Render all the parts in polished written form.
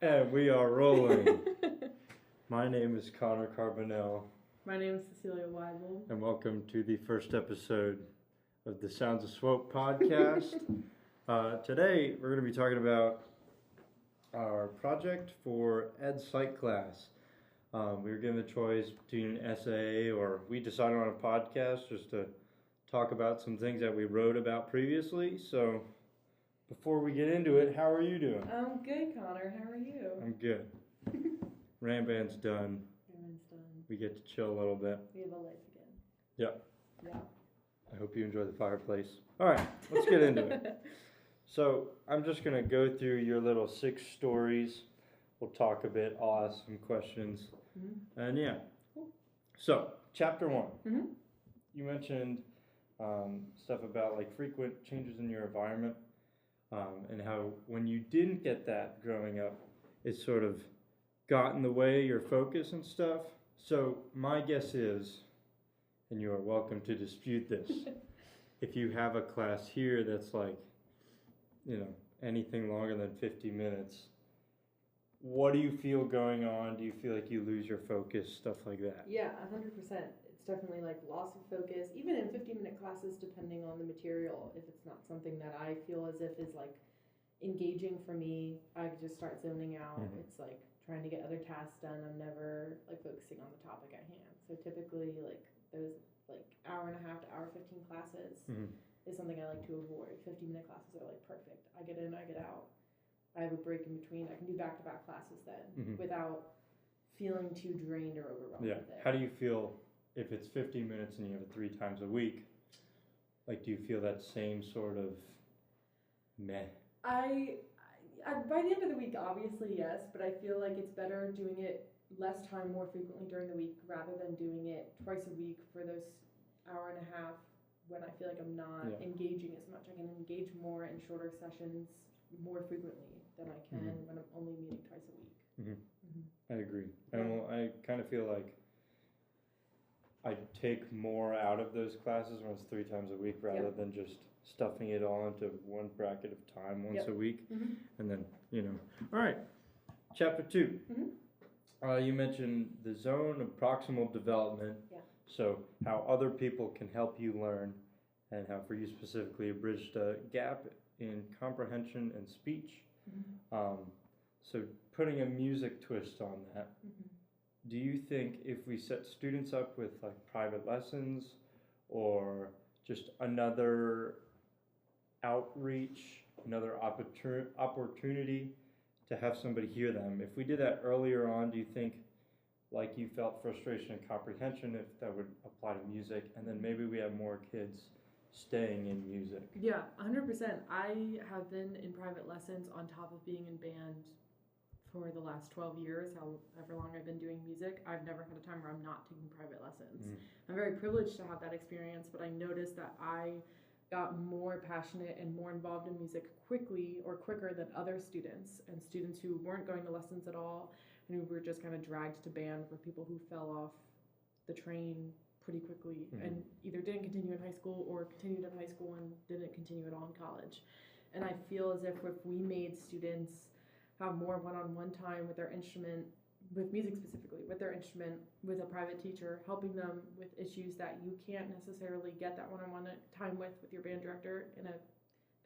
And we are rolling. My name is Connor Carbonell. My name is Cecilia Wible. And welcome to the first episode of the Sounds of Swope Podcast. Today, we're going to be talking about our project for Psych class. We were given the choice between an essay or we decided on a podcast just to talk about some things that we wrote about previously. So, before we get into it, how are you doing? I'm good, Connor. How are you? I'm good. Ramband's done. We get to chill a little bit. We have a life again. Yep. Yeah. I hope you enjoy the fireplace. All right, let's get into it. So I'm just going to go through your little 6 stories. We'll talk a bit. I'll ask some questions. Mm-hmm. And yeah. Cool. So, chapter 1. Mm-hmm. You mentioned stuff about like frequent changes in your environment and how when you didn't get that growing up, it sort of got in the way of your focus and stuff. So my guess is, and you are welcome to dispute this, if you have a class here that's like, anything longer than 50 minutes, what do you feel going on? Do you feel like you lose your focus, stuff like that? Yeah, 100%. It's definitely like loss of focus, even in 50-minute classes, depending on the material. If it's not something that I feel as if is like engaging for me, I just start zoning out. Mm-hmm. It's like trying to get other tasks done. I'm never like focusing on the topic at hand. So typically like those like hour and a half to hour 15 classes is something I like to avoid. 50-minute classes are like perfect. I get in, I get out. I have a break in between. I can do back-to-back classes then without feeling too drained or overwhelmed with it. How do you feel if it's 50 minutes and you have it 3 times a week? Like, do you feel that same sort of meh? I by the end of the week, obviously, yes, but I feel like it's better doing it less time, more frequently during the week rather than doing it twice a week for those hour and a half when I feel like I'm not engaging as much. I can engage more in shorter sessions more frequently than I can when I'm only meeting twice a week. I agree. And I kind of feel like I take more out of those classes when it's 3 times a week rather than just stuffing it all into one bracket of time once a week. And then, All right. Chapter 2. You mentioned the zone of proximal development. Yeah. So how other people can help you learn and how for you specifically a bridged a gap in comprehension and speech. So putting a music twist on that, do you think if we set students up with like private lessons or just another outreach, another opportunity to have somebody hear them, if we did that earlier on, do you think like you felt frustration and comprehension if that would apply to music, and then maybe we have more kids staying in music? Yeah, 100%. I have been in private lessons on top of being in band for the last 12 years, however long I've been doing music. I've never had a time where I'm not taking private lessons. I'm very privileged to have that experience, but I noticed that I got more passionate and more involved in music quicker than other students, and students who weren't going to lessons at all and who were just kind of dragged to band were people who fell off the train pretty quickly and either didn't continue in high school or continued in high school and didn't continue at all in college. And I feel as if we made students have more one-on-one time with their instrument, with music specifically, with their instrument, with a private teacher, helping them with issues that you can't necessarily get that one-on-one time with your band director in a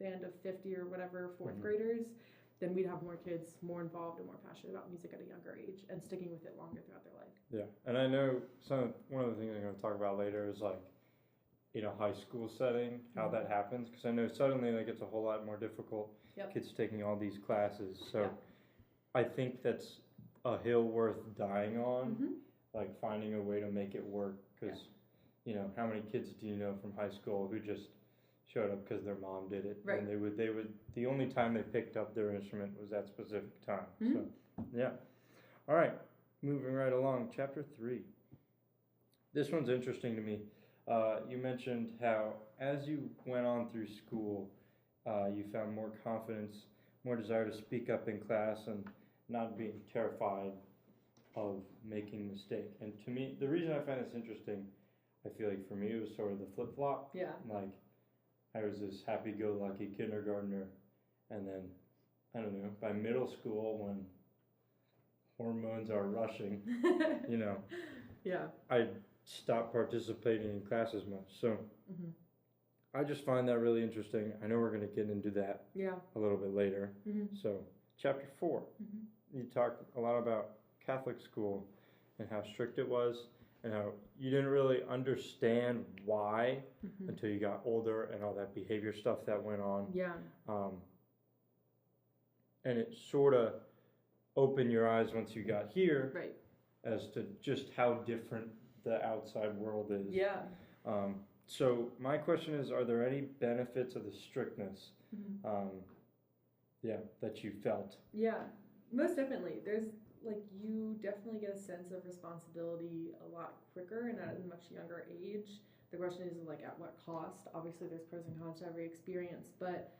band of 50 or whatever 4th graders, then we'd have more kids more involved and more passionate about music at a younger age and sticking with it longer throughout their life. Yeah, and I know one of the things I'm going to talk about later is like in a high school setting, how that happens, because I know suddenly like it's a whole lot more difficult, kids taking all these classes. So I think that's a hill worth dying on, like finding a way to make it work, because how many kids do you know from high school who just showed up because their mom did it, and they would the only time they picked up their instrument was that specific time. So all right, moving right along, chapter 3. This one's interesting to me. You mentioned how as you went on through school, you found more confidence, more desire to speak up in class and not being terrified of making a mistake. And to me, the reason I find this interesting, I feel like for me it was sort of the flip-flop. Yeah. Like I was this happy-go-lucky kindergartner, and then, I don't know, by middle school when hormones are rushing, Yeah. I stopped participating in class as much. So I just find that really interesting. I know we're going to get into that a little bit later. So chapter 4, you talked a lot about Catholic school and how strict it was and how you didn't really understand why until you got older and all that behavior stuff that went on. Yeah. And it sort of opened your eyes once you got here, right, as to just how different the outside world is. Yeah. So my question is, are there any benefits of the strictness that you felt? Yeah, most definitely. There's you definitely get a sense of responsibility a lot quicker and at a much younger age. The question is at what cost? Obviously there's pros and cons to every experience, but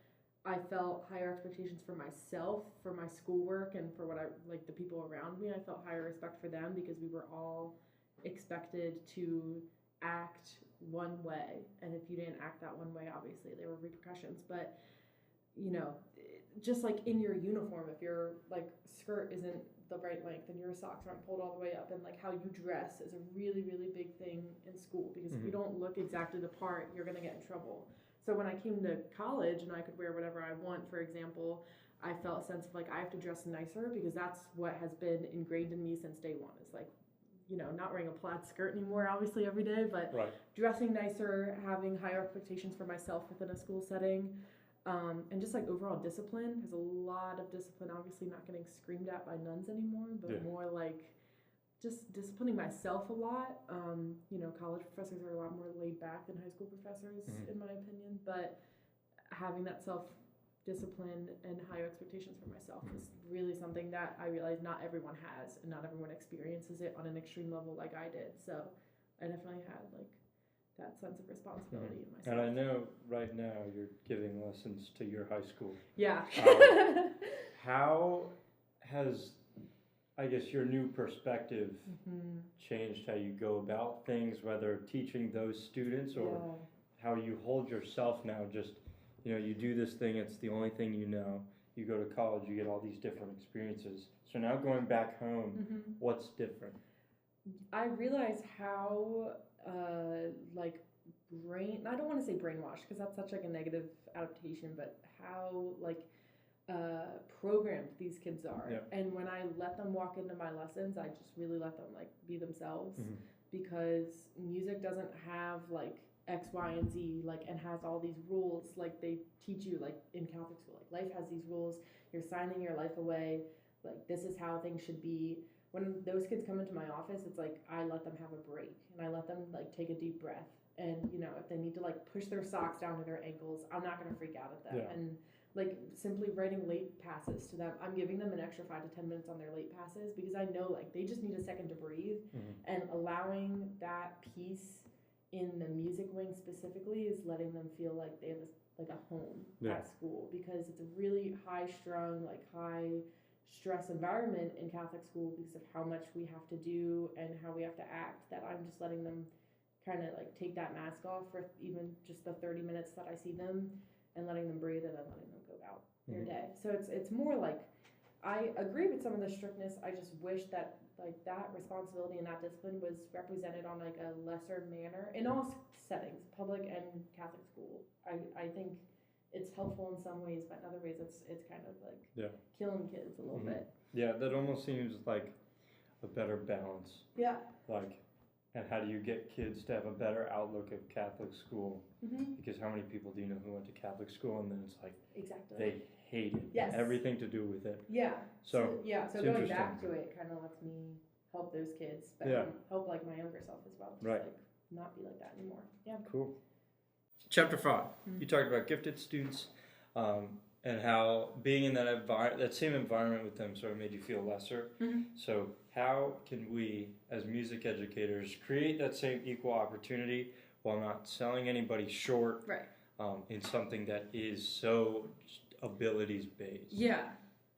I felt higher expectations for myself, for my schoolwork, and for what the people around me. I felt higher respect for them because we were all expected to act one way, and if you didn't act that one way, obviously there were repercussions. But just in your uniform, if your skirt isn't the right length and your socks aren't pulled all the way up, and how you dress is a really, really big thing in school, because if you don't look exactly the part, you're going to get in trouble. So when I came to college and I could wear whatever I want, for example, I felt a sense of I have to dress nicer, because that's what has been ingrained in me since day one. It's not wearing a plaid skirt anymore, obviously, every day, but dressing nicer, having higher expectations for myself within a school setting, and just overall discipline. There's a lot of discipline, obviously not getting screamed at by nuns anymore, but more just disciplining myself a lot. College professors are a lot more laid back than high school professors, in my opinion, but having that self-discipline and higher expectations for myself is really something that I realize not everyone has, and not everyone experiences it on an extreme level like I did. So I definitely had that sense of responsibility in myself. And I know right now you're giving lessons to your high school. Yeah. How has, I guess, your new perspective changed how you go about things, whether teaching those students or how you hold yourself now? Just, you do this thing, it's the only thing you know. You go to college, you get all these different experiences. So now going back home, what's different? I realize how, I don't want to say brainwashed, because that's such a negative adaptation, but how, programmed these kids are. Yeah. And when I let them walk into my lessons, I just really let them be themselves, because music doesn't have X, Y, and Z and has all these rules they teach you in Catholic school. Life has these rules. You're signing your life away. This is how things should be. When those kids come into my office, it's I let them have a break, and I let them take a deep breath. And if they need to push their socks down to their ankles, I'm not going to freak out at them. Yeah. And simply writing late passes to them, I'm giving them an extra 5 to 10 minutes on their late passes, because I know they just need a second to breathe. And allowing that piece in the music wing specifically is letting them feel they have a home at school, because it's a really high strung, high stress environment in Catholic school because of how much we have to do and how we have to act, that I'm just letting them kind of take that mask off for even just the 30 minutes that I see them, and letting them breathe, and then letting them go about their day. So it's more I agree with some of the strictness. I just wish that that responsibility and that discipline was represented on a lesser manner in all settings, public and Catholic school. I think it's helpful in some ways, but in other ways it's kind of killing kids a little bit. Yeah, that almost seems like a better balance. Yeah. And how do you get kids to have a better outlook of Catholic school? Because how many people do you know who went to Catholic school and then it's exactly they hate it, everything to do with it. Yeah. So going back to it kind of lets me help those kids, but help my younger self as well. Just not be like that anymore. Yeah. Cool. Chapter 5, you talked about gifted students, and how being in that same environment with them sort of made you feel lesser. So how can we, as music educators, create that same equal opportunity while not selling anybody short in something that is so abilities-based? Yeah.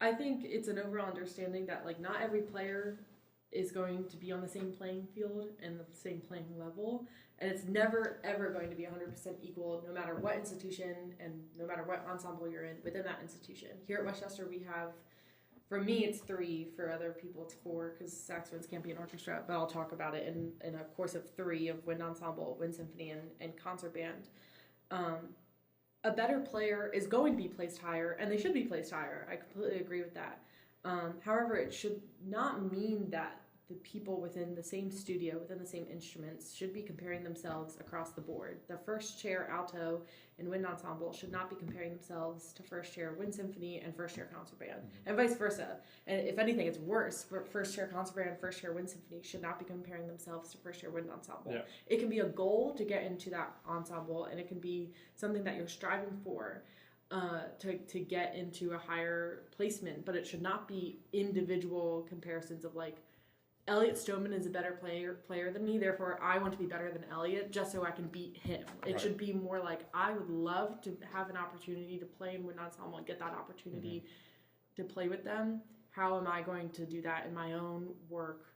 I think it's an overall understanding that not every player is going to be on the same playing field and the same playing level, and it's never ever going to be 100% equal, no matter what institution and no matter what ensemble you're in within that institution. Here at Westchester, we have For me, it's 3. For other people, it's 4 because saxophones can't be an orchestra. But I'll talk about it in a course of 3 of wind ensemble, wind symphony, and concert band. A better player is going to be placed higher, and they should be placed higher. I completely agree with that. However, it should not mean that the people within the same studio, within the same instruments, should be comparing themselves across the board. The first chair alto in wind ensemble should not be comparing themselves to first chair wind symphony and first chair concert band, and vice versa. And if anything, it's worse. First chair concert band, first chair wind symphony should not be comparing themselves to first chair wind ensemble. Yeah. It can be a goal to get into that ensemble, and it can be something that you're striving for. To get into a higher placement, but it should not be individual comparisons of like, Elliot Stoneman is a better player than me, therefore I want to be better than Elliot just so I can beat him. It should be more like, I would love to have an opportunity to play in wind ensemble and get that opportunity to play with them. How am I going to do that in my own work,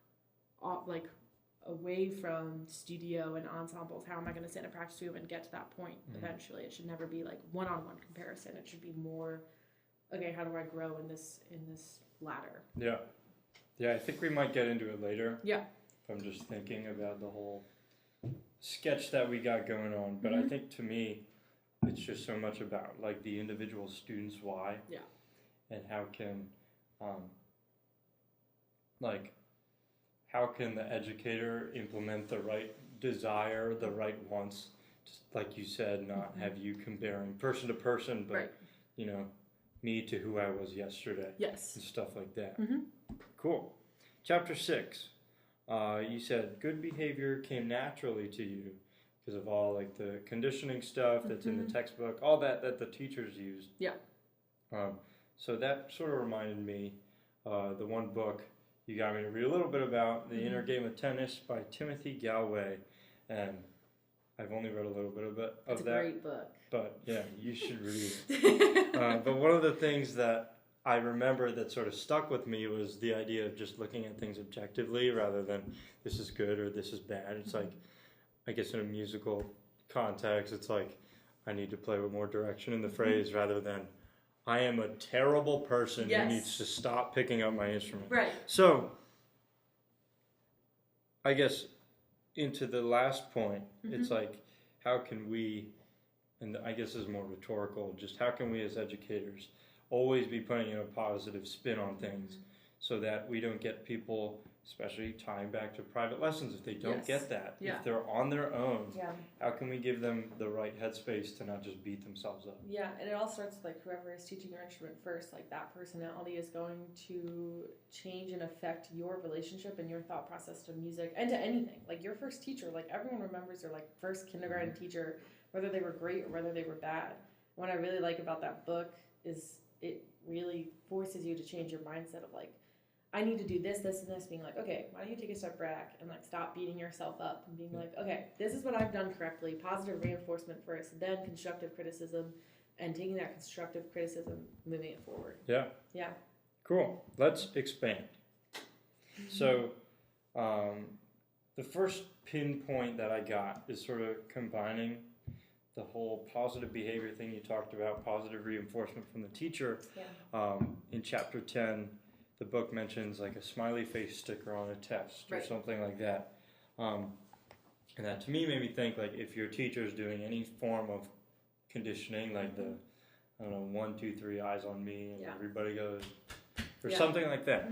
like away from studio and ensembles? How am I going to sit in a practice room and get to that point eventually? It should never be like one-on-one comparison. It should be more, okay, how do I grow in this ladder? Yeah. Yeah, I think we might get into it later. Yeah. If I'm just thinking about the whole sketch that we got going on. But I think to me, it's just so much about like the individual student's why. Yeah. And how can, how can the educator implement the right desire, the right wants, just like you said, not have you comparing person to person, but, you know, me to who I was yesterday. Yes. And stuff like that. Cool. Chapter 6. You said good behavior came naturally to you because of all like the conditioning stuff that's in the textbook, all that the teachers used. Yeah. So that sort of reminded me, the one book you got me to read a little bit about, The Inner Game of Tennis by Timothy Galway, and I've only read a little bit of that. It's a great book. But yeah, you should read it. But one of the things that I remember that sort of stuck with me was the idea of just looking at things objectively rather than this is good or this is bad. It's like, I guess in a musical context, it's like I need to play with more direction in the phrase rather than I am a terrible person who needs to stop picking up my instrument. Right. So, I guess into the last point, it's like, how can we, and I guess this is more rhetorical, just how can we as educators always be putting a positive spin on things so that we don't get people, especially tying back to private lessons, if they don't get that, if they're on their own, how can we give them the right headspace to not just beat themselves up? Yeah, and it all starts with like whoever is teaching your instrument first, like that personality is going to change and affect your relationship and your thought process to music and to anything. Like your first teacher, like everyone remembers their like first kindergarten teacher, whether they were great or whether they were bad. What I really like about that book is it really forces you to change your mindset of like, I need to do this, this, and this, being like, okay, why don't you take a step back and like stop beating yourself up and being like, okay, this is what I've done correctly, positive reinforcement first, then constructive criticism, and taking that constructive criticism, moving it forward. Yeah. Yeah. Cool. Let's expand. So, the first pinpoint that I got is sort of combining the whole positive behavior thing you talked about, positive reinforcement from the teacher. Yeah. In chapter 10, the book mentions like a smiley face sticker on a test or something like that. And that to me made me think like if your teacher is doing any form of conditioning, like the, I don't know, 1, 2, 3 eyes on me and everybody goes, or something like that.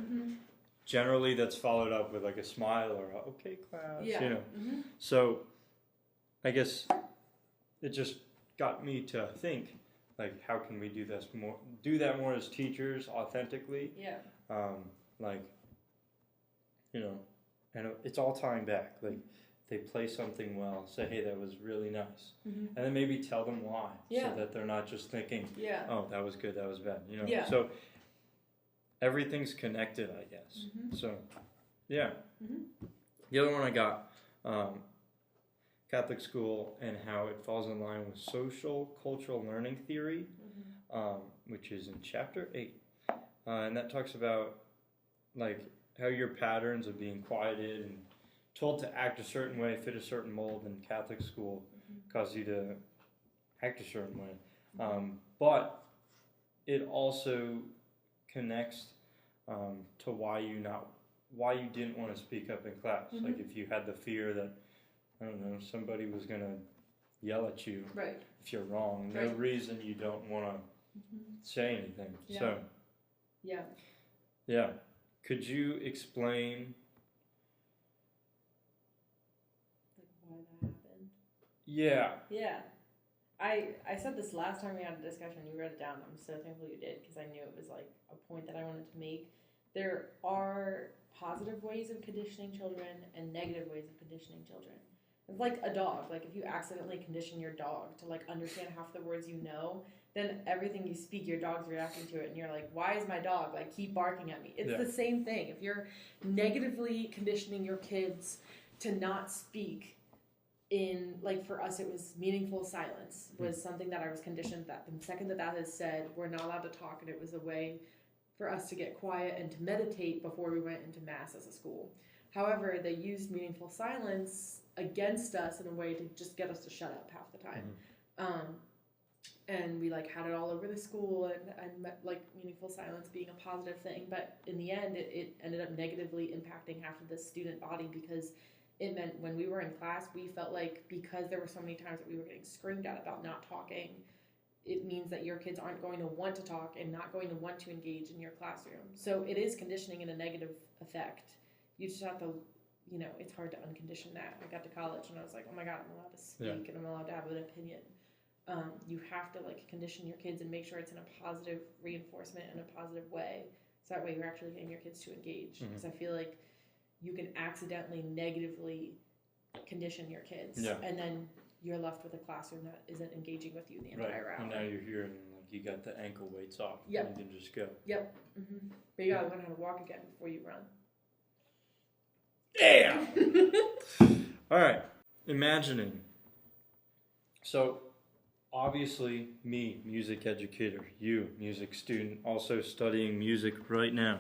Generally that's followed up with like a smile or a, okay class, you know. So I guess it just got me to think, like, how can we do that more as teachers authentically? Yeah. Like, you know, and it's all tying back. Like, they play something well, say, hey, that was really nice. And then maybe tell them why, so that they're not just thinking, oh, that was good, that was bad, you know. So everything's connected, I guess. So, yeah. The other one I got, Catholic school and how it falls in line with social cultural learning theory, which is in chapter 8. And that talks about like how your patterns of being quieted and told to act a certain way, fit a certain mold in Catholic school cause you to act a certain way. But it also connects to why you didn't want to speak up in class. Mm-hmm. Like if you had the fear that, I don't know, somebody was going to yell at you right. if you're wrong. No Right. reason you don't want to say anything. Yeah. So, yeah. Could you explain Like why that happened? Yeah. Yeah. I said this last time we had a discussion. You wrote it down. I'm so thankful you did because I knew it was like a point that I wanted to make. There are positive ways of conditioning children and negative ways of conditioning children. It's like a dog. Like if you accidentally condition your dog to like understand half the words you know, then everything you speak, your dog's reacting to it, and you're like, why is my dog like keep barking at me? It's the same thing. If you're negatively conditioning your kids to not speak in, like for us, it was meaningful silence was something that I was conditioned that the second that is said, we're not allowed to talk, and it was a way for us to get quiet and to meditate before we went into mass as a school. However, they used meaningful silence against us in a way to just get us to shut up half the time. And we like had it all over the school and like meaningful silence being a positive thing. But in the end, it ended up negatively impacting half of the student body because it meant when we were in class, we felt like because there were so many times that we were getting screamed at about not talking, it means that your kids aren't going to want to talk and not going to want to engage in your classroom. So it is conditioning in a negative effect. You just have to, it's hard to uncondition that. I got to college and I was like, oh my God, I'm allowed to speak and I'm allowed to have an opinion. You have to like condition your kids and make sure it's in a positive reinforcement in a positive way. So that way you're actually getting your kids to engage. Because I feel like you can accidentally negatively condition your kids. Yeah. And then you're left with a classroom that isn't engaging with you the entire hour. And now you're here and like you got the ankle weights off. Yep. And you can just go. Yep. But you gotta learn how to walk again before you run. Yeah. All right. Imagining. So, obviously, me, music educator, you, music student, also studying music right now.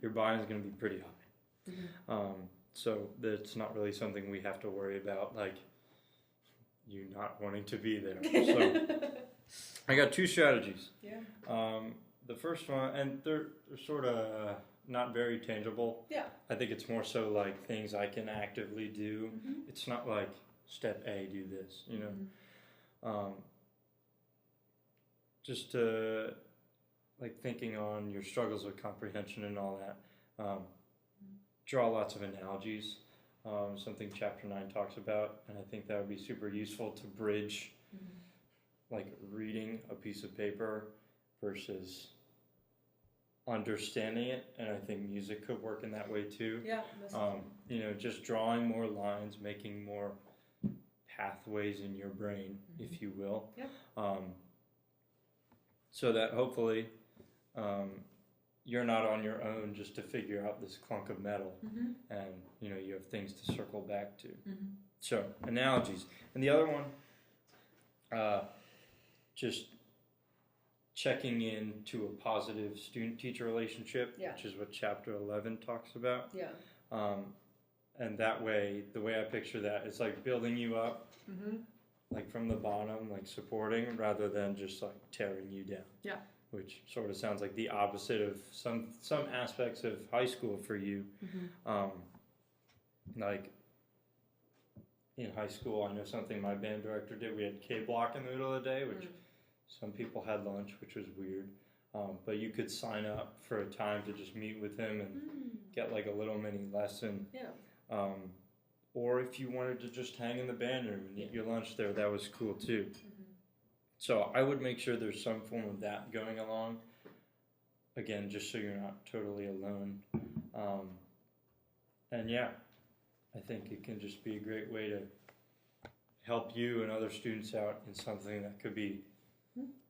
Your volume is going to be pretty high. So that's not really something we have to worry about, like you not wanting to be there. So I got two strategies. Yeah. The first one, and they're sort of not very tangible. Yeah. I think it's more so like things I can actively do. It's not like step A, do this, just like thinking on your struggles with comprehension and all that. Draw lots of analogies, something chapter 9 talks about, and I think that would be super useful to bridge like reading a piece of paper versus understanding it, and I think music could work in that way too. Yeah. Just drawing more lines, making more pathways in your brain, if you will. Yep. So that hopefully you're not on your own just to figure out this clunk of metal, and you have things to circle back to. So analogies, and the other one, just checking into a positive student-teacher relationship, which is what chapter 11 talks about. Yeah. And that way, the way I picture that, it's like building you up, like from the bottom, like supporting, rather than just like tearing you down. Yeah. Which sort of sounds like the opposite of some aspects of high school for you. Like in high school, I know something my band director did. We had K-block in the middle of the day, which some people had lunch, which was weird. But you could sign up for a time to just meet with him and get like a little mini lesson. Yeah. Or if you wanted to just hang in the band room and eat your lunch there, that was cool too. So I would make sure there's some form of that going along. Again, just so you're not totally alone. And yeah, I think it can just be a great way to help you and other students out in something that could be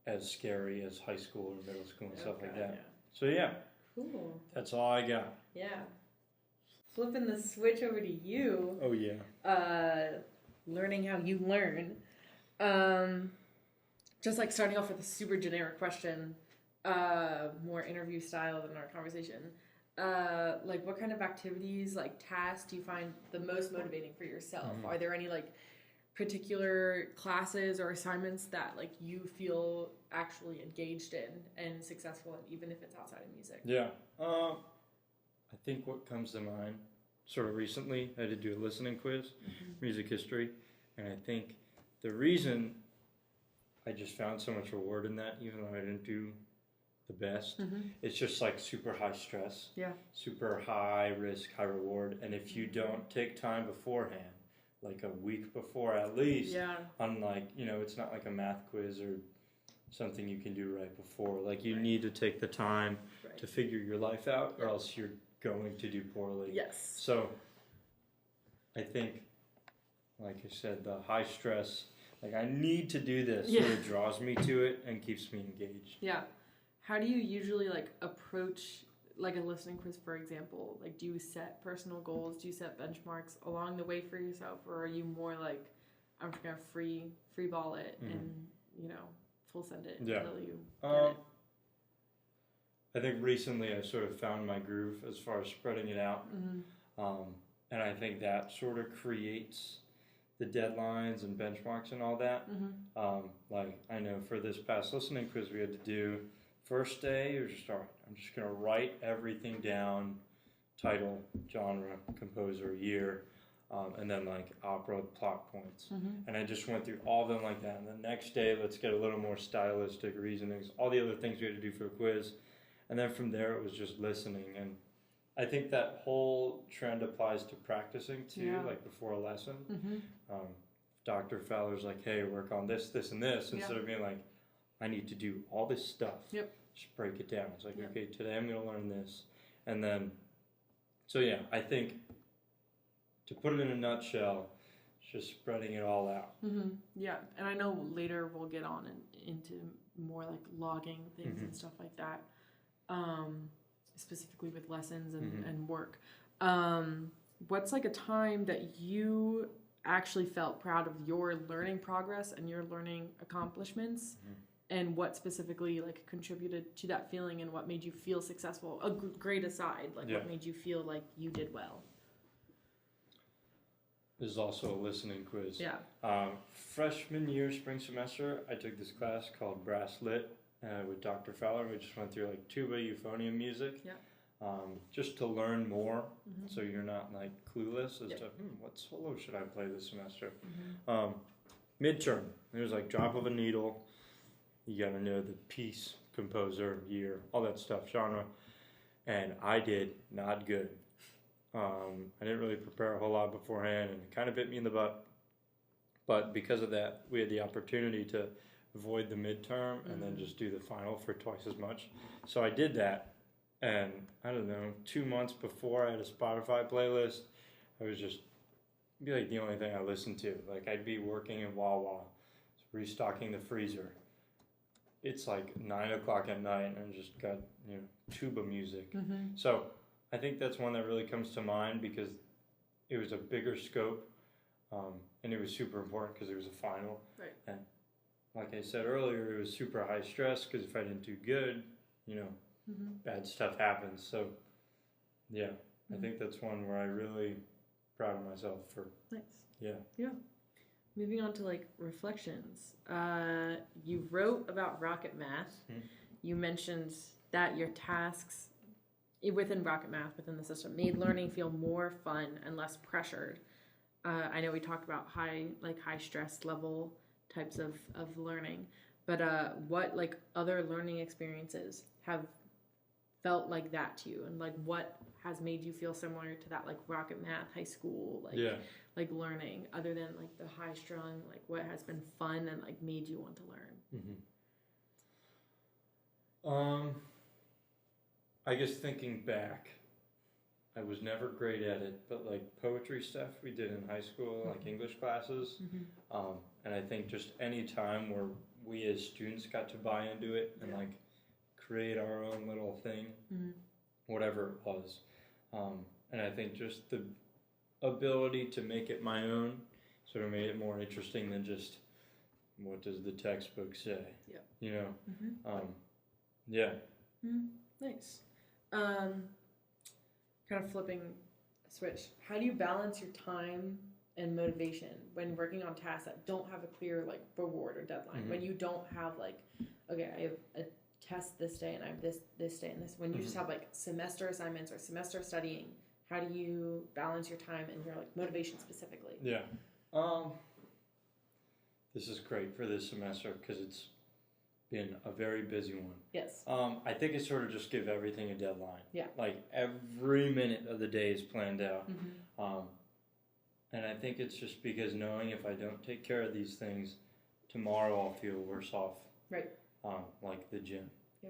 as scary as high school or middle school and stuff like that. Yeah. So yeah, cool. That's all I got. Yeah. Flipping the switch over to you. Oh yeah. Learning how you learn. Just like starting off with a super generic question, more interview style than our conversation. Like what kind of activities, like tasks, do you find the most motivating for yourself? Are there any like particular classes or assignments that like you feel actually engaged in and successful in, even if it's outside of music? Yeah. I think what comes to mind, sort of recently, I did do a listening quiz, music history, and I think the reason I just found so much reward in that, even though I didn't do the best, it's just like super high stress, super high risk, high reward, and if you don't take time beforehand, like a week before at least, unlike, it's not like a math quiz or something you can do right before, like you need to take the time to figure your life out, or else you're going to do poorly. Yes. So I think, like I said, the high stress, like I need to do this, sort of draws me to it and keeps me engaged. Yeah. How do you usually like approach like a listening quiz, for example? Like, do you set personal goals? Do you set benchmarks along the way for yourself, or are you more like, I'm just gonna free ball it and full send it until you get it? I think recently I've sort of found my groove as far as spreading it out, and I think that sort of creates the deadlines and benchmarks and all that. Like I know for this past listening quiz we had to do, first day it was just, all right, I'm just going to write everything down, title, genre, composer, year, and then like opera plot points. And I just went through all of them like that. And the next day, let's get a little more stylistic reasonings, all the other things we had to do for the quiz. And then from there, it was just listening. And I think that whole trend applies to practicing too, like before a lesson. Dr. Fowler's like, hey, work on this, this, and this, instead of being like, I need to do all this stuff. Just break it down. It's like, okay, today I'm going to learn this. And then, so yeah, I think to put it in a nutshell, it's just spreading it all out. Yeah, and I know later we'll get on into more like logging things and stuff like that, specifically with lessons and work. What's like a time that you actually felt proud of your learning progress and your learning accomplishments? And what specifically like contributed to that feeling, and what made you feel successful? A great aside, like what made you feel like you did well? This is also a listening quiz. Freshman year, spring semester, I took this class called Brass Lit with Dr. Fowler. We just went through like tuba, euphonium music, just to learn more, so you're not like clueless as to what solo should I play this semester. Midterm, it was like drop of a needle. You gotta know the piece, composer, year, all that stuff, genre, and I did not good. I didn't really prepare a whole lot beforehand, and it kind of bit me in the butt. But because of that, we had the opportunity to avoid the midterm and then just do the final for twice as much. So I did that, and I don't know, 2 months before I had a Spotify playlist. I was just be like the only thing I listened to. Like I'd be working in Wawa, restocking the freezer. It's like 9 o'clock at night, and I just got tuba music. So I think that's one that really comes to mind because it was a bigger scope, and it was super important because it was a final. And like I said earlier, it was super high stress because if I didn't do good, bad stuff happens. So yeah, I think that's one where I really proud of myself for. Nice. Yeah. Moving on to like reflections. You wrote about Rocket Math. You mentioned that your tasks within Rocket Math, within the system, made learning feel more fun and less pressured. I know we talked about high stress level types of learning, but what like other learning experiences have felt like that to you, and like what has made you feel similar to that, like Rocket Math, high school, like learning, other than like the high strung, like what has been fun and like made you want to learn? I guess thinking back, I was never great at it, but like poetry stuff we did in high school, like English classes, and I think just any time where we as students got to buy into it and like create our own little thing, whatever it was, and I think just the ability to make it my own sort of made it more interesting than just what does the textbook say. Nice. Kind of flipping a switch, how do you balance your time and motivation when working on tasks that don't have a clear like reward or deadline? When you don't have like, okay, I have a tests this day and I have this day and this. When you just have like semester assignments or semester studying, how do you balance your time and your like motivation specifically? Yeah. This is great for this semester because it's been a very busy one. Yes. I think it's sort of just give everything a deadline. Yeah. Like every minute of the day is planned out. And I think it's just because knowing if I don't take care of these things, tomorrow I'll feel worse off. Right. Like the gym. Yeah.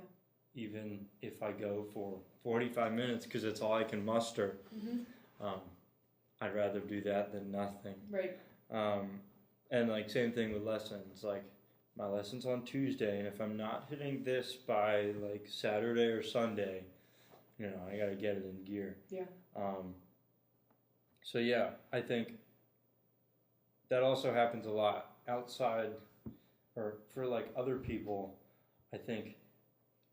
Even if I go for 45 minutes because it's all I can muster, I'd rather do that than nothing. Right. And like same thing with lessons. Like my lesson's on Tuesday, and if I'm not hitting this by like Saturday or Sunday, you know, I gotta get it in gear. Yeah. So yeah, I think that also happens a lot outside, or for like other people. I think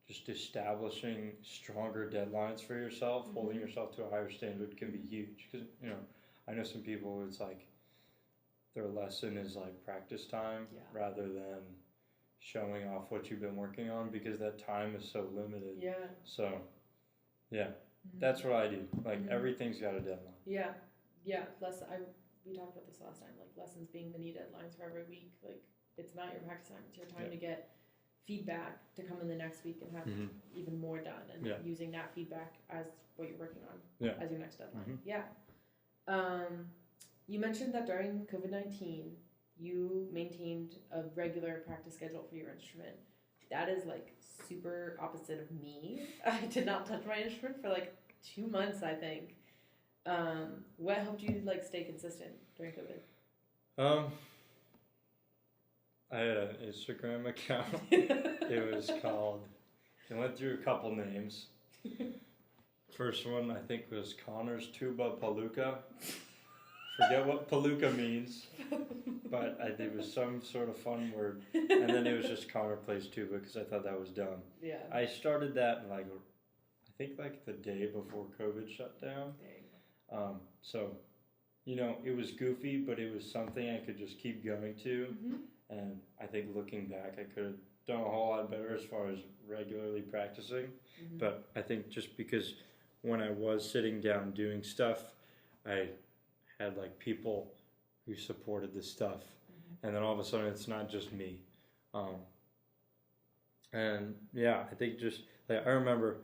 just establishing stronger deadlines for yourself, holding yourself to a higher standard can be huge. Because, you know, I know some people, it's like their lesson is like practice time rather than showing off what you've been working on because that time is so limited. Yeah. So, yeah, that's what I do. Like everything's got a deadline. Yeah. Yeah. We talked about this last time, like lessons being mini deadlines for every week. Like it's not your practice time, it's your time to get feedback to come in the next week and have even more done and using that feedback as what you're working on as your next deadline. You mentioned that during COVID-19 you maintained a regular practice schedule for your instrument. That is like super opposite of me. I did not touch my instrument for like 2 months, I think. What helped you like stay consistent during COVID? I had an Instagram account. It was called, it went through a couple names. First one I think was Connor's Tuba Palooka. Forget what Palooka means, but it was some sort of fun word. And then it was just Connor Plays Tuba because I thought that was dumb. Yeah. I started that like, I think like the day before COVID shut down. So, you know, it was goofy, but it was something I could just keep going to. And I think looking back, I could have done a whole lot better as far as regularly practicing. But I think just because when I was sitting down doing stuff, I had like people who supported this stuff. And then all of a sudden it's not just me. And yeah, I think just like I remember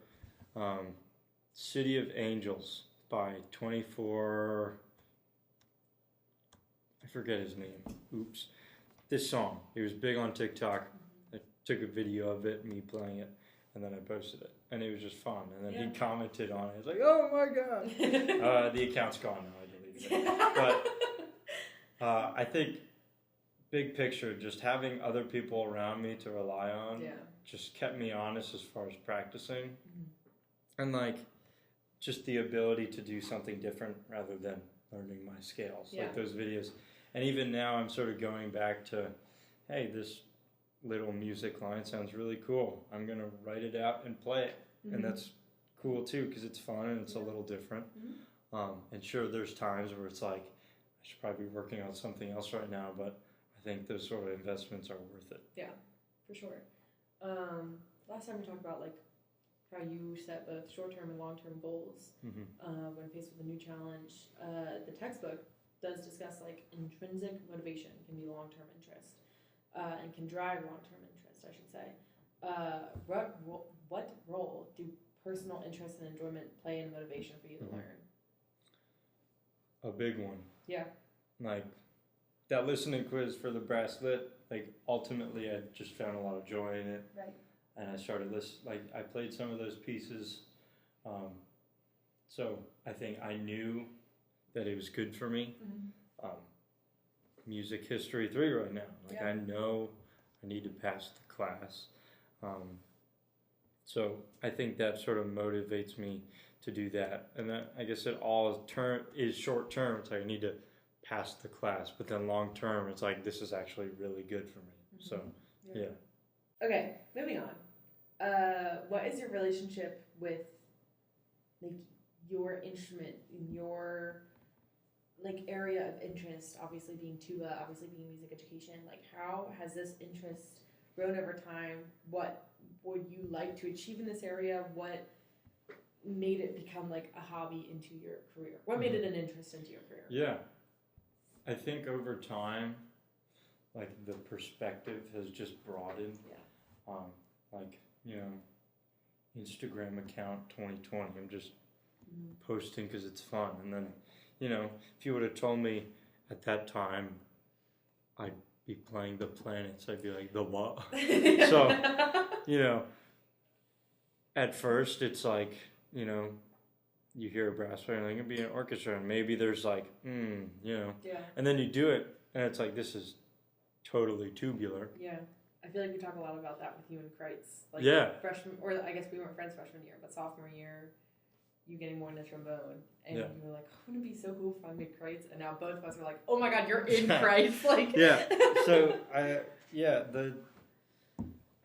City of Angels by 24, I forget his name. Oops. This song, it was big on TikTok. I took a video of it, me playing it, and then I posted it. And it was just fun. And then he commented on it. He was like, oh my God. The account's gone now, I deleted it. But I think, big picture, just having other people around me to rely on just kept me honest as far as practicing. And like, just the ability to do something different rather than learning my scales. Like those videos. And even now I'm sort of going back to, hey, this little music line sounds really cool. I'm going to write it out and play it. And that's cool too because it's fun and it's a little different. And sure, there's times where it's like, I should probably be working on something else right now, but I think those sort of investments are worth it. Yeah, for sure. Last time we talked about like how you set both short-term and long-term goals when faced with a new challenge. The textbook does discuss like intrinsic motivation can be long-term interest and can drive long-term interest, I should say. What role do personal interest and enjoyment play in motivation for you to learn? A big one. Yeah. Like that listening quiz for the bracelet, like ultimately I just found a lot of joy in it. Right. And I started I played some of those pieces. So I think I knew that it was good for me. Music History 3 right now. Like I know I need to pass the class. So I think that sort of motivates me to do that. And that, I guess it all is short term. It's like I need to pass the class. But then long term, it's like this is actually really good for me. So, yeah. Okay, moving on. What is your relationship with like your instrument, your like area of interest, obviously being tuba, obviously being music education? Like how has this interest grown over time? What would you like to achieve in this area? What made it become like a hobby into your career? What made it an interest into your career? Yeah. I think over time, like the perspective has just broadened. Yeah. Like, you know, Instagram account 2020, I'm just posting because it's fun. And then, you know, if you would have told me at that time I'd be playing the planets, I'd be like, the what? So, you know, at first it's like, you know, you hear a brass player and like, it'd be an orchestra, and maybe there's like, you know, and then you do it and it's like, this is totally tubular. Yeah. I feel like we talk a lot about that with you and Kreitz. Like freshman, or I guess we weren't friends freshman year, but sophomore year, you getting more into trombone, and you were like, oh, wouldn't it be so cool if I made Kreitz? And now both of us are like, oh my god, you're in Kreitz. Like, So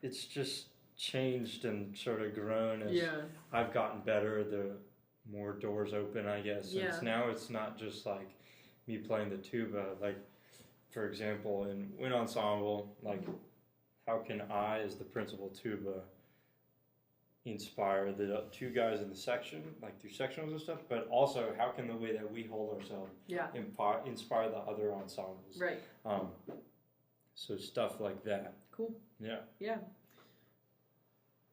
it's just changed and sort of grown as I've gotten better. The more doors open, I guess. Since now it's not just like me playing the tuba. Like, for example, in wind ensemble, like. How can I, as the principal tuba, inspire the two guys in the section, like through sectionals and stuff, but also how can the way that we hold ourselves inspire the other ensembles? Right. So stuff like that. Cool. Yeah. Yeah.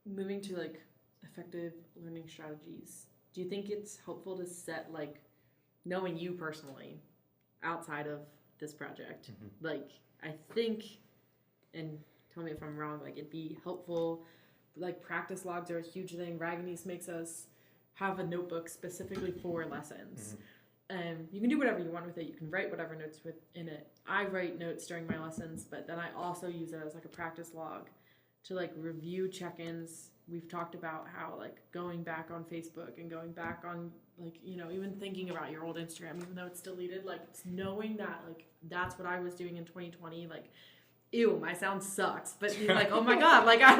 Moving to like effective learning strategies, do you think it's helpful to set, like, knowing you personally outside of this project, like, I think, and tell me if I'm wrong, like, it'd be helpful, like, practice logs are a huge thing. Raganese makes us have a notebook specifically for lessons. You can do whatever you want with it. You can write whatever notes in it. I write notes during my lessons, but then I also use it as like a practice log to like review check-ins. We've talked about how like going back on Facebook and going back on, like, you know, even thinking about your old Instagram, even though it's deleted, like, it's knowing that, like, that's what I was doing in 2020, like, ew, my sound sucks, but you're like, oh my god, like, I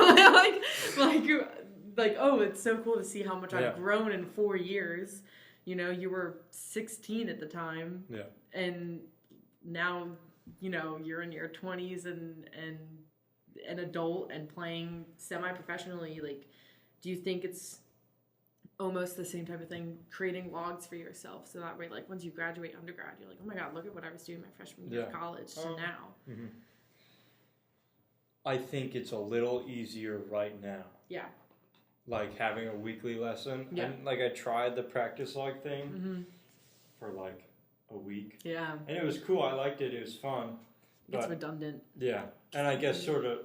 like, oh, it's so cool to see how much I've grown in 4 years. You know, you were 16 at the time, and now, you know, you're in your 20s and an adult and playing semi-professionally. Like, do you think it's almost the same type of thing, creating logs for yourself, so that way, like, once you graduate undergrad, you're like, oh my god, look at what I was doing my freshman year of college to now. I think it's a little easier right now. Yeah. Like having a weekly lesson. Yeah. And like I tried the practice log thing for like a week. Yeah. And it was cool. I liked it. It was fun. It's redundant. Yeah. And I guess sort of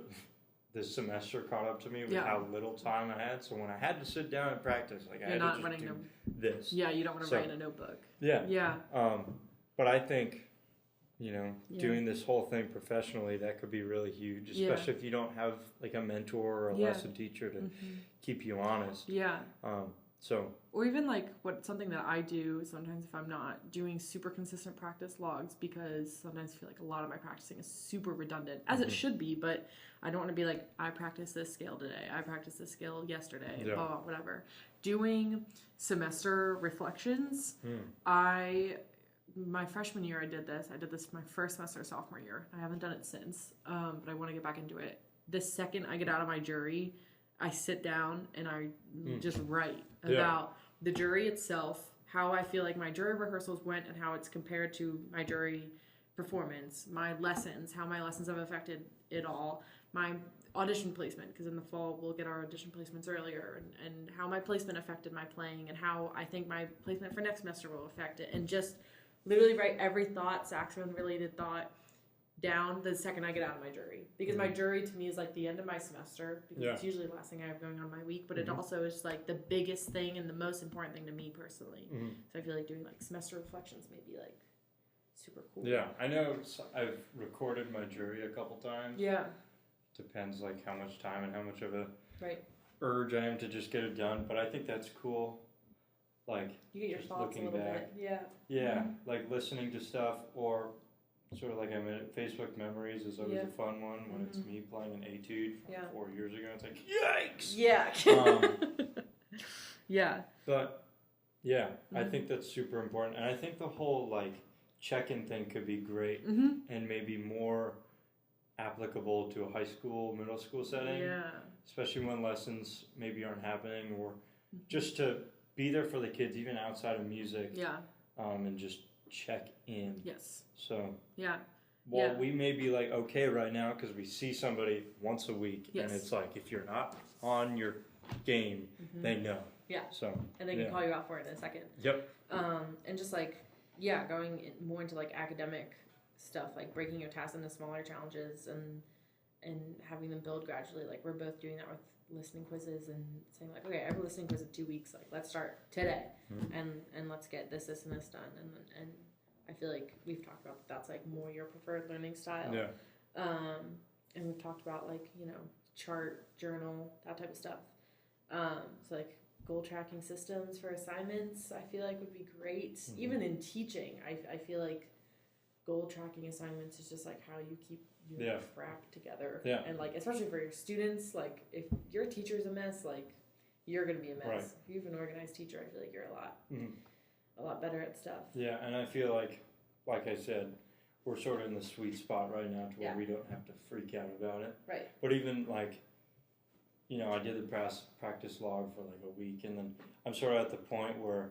this semester caught up to me with how little time I had. So when I had to sit down and practice, like I had to just do this. Yeah, you don't want to write in a notebook. Yeah. Yeah. But I think, you know, doing this whole thing professionally, that could be really huge, especially if you don't have like a mentor or a lesson teacher to keep you honest. Yeah. Or even like something that I do sometimes if I'm not doing super consistent practice logs, because sometimes I feel like a lot of my practicing is super redundant, as it should be, but I don't want to be like, I practiced this scale today, I practiced this scale yesterday, blah, blah, whatever. Doing semester reflections, my freshman year I did this my first semester sophomore year. I haven't done it since, but I want to get back into it. The second I get out of my jury, I sit down and I just write about the jury itself, how I feel like my jury rehearsals went and how it's compared to my jury performance, my lessons, how my lessons have affected it all, my audition placement, because in the fall we'll get our audition placements earlier, and how my placement affected my playing, and how I think my placement for next semester will affect it, and just literally write every thought, saxophone related thought, down the second I get out of my jury. Because my jury to me is like the end of my semester, because it's usually the last thing I have going on my week, but it also is like the biggest thing and the most important thing to me personally. So I feel like doing like semester reflections may be like super cool. Yeah, I know I've recorded my jury a couple times. Yeah. Depends like how much time and how much of a urge I am to just get it done, but I think that's cool. Like, you get your just thoughts looking a little back. bit. Yeah, like listening to stuff, or sort of like Facebook Memories is always a fun one when it's me playing an etude from 4 years ago. It's like, yikes! Yeah. But, I think that's super important. And I think the whole, like, check-in thing could be great. And maybe more applicable to a high school, middle school setting. Yeah. Especially when lessons maybe aren't happening, or just to be there for the kids, even outside of music. Yeah. And just check in. Yes. So. Yeah. Well, we may be like okay right now because we see somebody once a week, and it's like if you're not on your game, they know. Yeah. So. And they can call you out for it in a second. Yep. And just like going more into like academic stuff, like breaking your tasks into smaller challenges and having them build gradually. Like we're both doing that with listening quizzes and saying like, okay, every listening quiz in 2 weeks. Like let's start today, and let's get this and this done. And I feel like we've talked about that's like more your preferred learning style. Yeah. And we've talked about like chart, journal, that type of stuff. So like goal tracking systems for assignments, I feel like would be great. Even in teaching, I feel like goal tracking assignments is just like how you keep crap together. Yeah. And like especially for your students, like if your teacher's a mess, like you're gonna be a mess. Right. If you have an organized teacher, I feel like you're a lot better at stuff. Yeah, and I feel like I said, we're sort of in the sweet spot right now to where we don't have to freak out about it. Right. But even like, I did the practice log for like a week, and then I'm sort of at the point where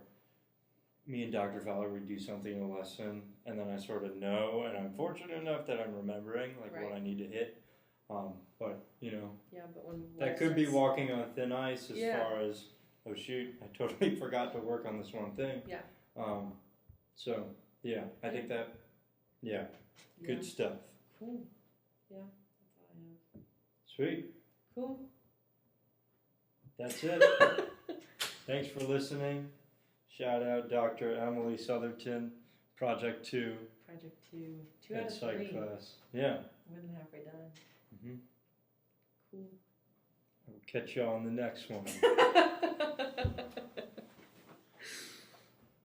me and Dr. Fowler would do something in a lesson, and then I sort of know, and I'm fortunate enough that I'm remembering like what I need to hit. But but when that could be walking on thin ice as far as, oh shoot, I totally forgot to work on this one thing. Yeah. So yeah, I think that good stuff. Cool. Yeah, that's all I have. Sweet. Cool. That's it. Thanks for listening. Shout out Dr. Emily Southerton, Project 2. Project 2. 2 out of 3. Psych class. Yeah. More than halfway done. Mm-hmm. Cool. I'll catch you on the next one.